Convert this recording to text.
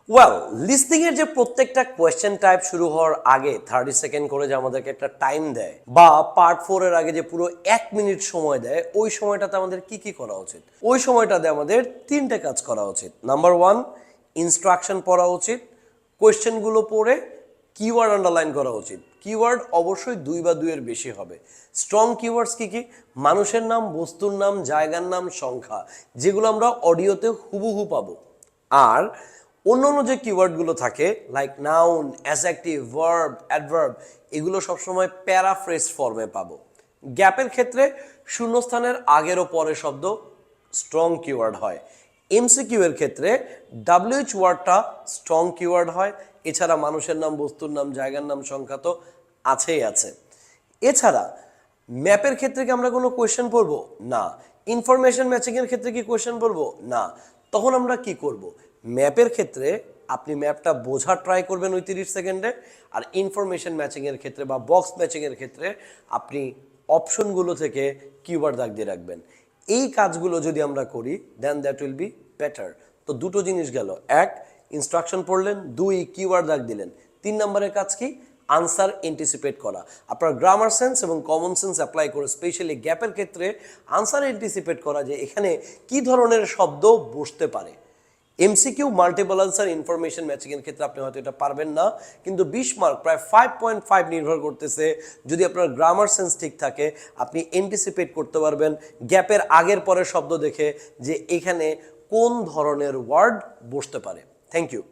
Well, listening এর যে প্রত্যেকটা কোয়েশ্চেন টাইপ শুরু হওয়ার আগে 30 সেকেন্ড করে যে আমাদেরকে একটা টাইম দেয়, বা পার্ট 4 এর আগে যে পুরো 1 মিনিট সময় দেয়, ওই সময়টাতে আমাদের কি কি করা উচিত? ওই সময়টাতে আমাদের তিনটে কাজ করা উচিত। নাম্বার 1, ইনস্ট্রাকশন পড়া উচিত। কোয়েশ্চেনগুলো পড়ে কিওয়ার্ড আন্ডারলাইন করা উচিত। কিওয়ার্ড অবশ্যই 2 বা 2 এর বেশি হবে। স্ট্রং কিওয়ার্ডস কি কি? মানুষের নাম, বস্তুর নাম, জায়গার নাম, সংখ্যা, যেগুলো আমরা অডিওতে হুবহু পাবো। আর অন্যান্য যে কিওয়ার্ডগুলো থাকে like noun, adjective, verb, adverb, এগুলো সবসময় প্যারাফ্রেজ ফর্মে পাবো। গ্যাপের ক্ষেত্রে শূন্যস্থানের আগের ও পরের শব্দ স্ট্রং কিওয়ার্ড হয়। এমসিকিউ এর ক্ষেত্রে ডাব্লিউএইচ ওয়ার্ডটা স্ট্রং কিওয়ার্ড হয়। এছাড়া মানুষের নাম, বস্তুর নাম, জায়গার নাম, সংখ্যা তো আছেই আছে। এছাড়া ম্যাপের ক্ষেত্রে কি আমরা কোনো কোয়েশ্চেন পড়বো? না। ইনফরমেশন ম্যাচিং এর ক্ষেত্রে কি কোয়েশ্চেন পড়বো? না। তখন আমরা কি করব? ম্যাপের ক্ষেত্রে আপনি ম্যাপটা বোঝার ট্রাই করবেন ওই 30 সেকেন্ডে, আর ইনফরমেশন ম্যাচিং এর ক্ষেত্রে বা বক্স ম্যাচিং এর ক্ষেত্রে আপনি অপশনগুলো থেকে কিওয়ার্ড দাগ দিয়ে রাখবেন। এই কাজগুলো যদি আমরা করি দেন দ্যাট উইল বি বেটার। তো দুটো জিনিস গেল, 1, ইনস্ট্রাকশন পড়লেন, 2, কিওয়ার্ড দাগ দিলেন। 3 নম্বরের কাজ কি? আনসার এন্টিসিপেট করা। আপনার গ্রামার সেন্স এবং কমন সেন্স অ্যাপ্লাই করে স্পেশালি গ্যাপের ক্ষেত্রে আনসার এন্টিসিপেট করা, যে এখানে কি ধরনের শব্দ বসতে পারে। MCQ, multiple answer, information matching এর ক্ষেত্রে আপনি হয়তো এটা পারবেন না, কিন্তু 20 মার্ক প্রায় 5.5 নির্ভর করতেছে যদি আপনার গ্রামার সেন্স ঠিক থাকে, আপনি এন্টিসিপেট করতে পারবেন গ্যাপের আগের পরের শব্দ দেখে যে এখানে কোন ধরনের ওয়ার্ড বসতে পারে। Thank you.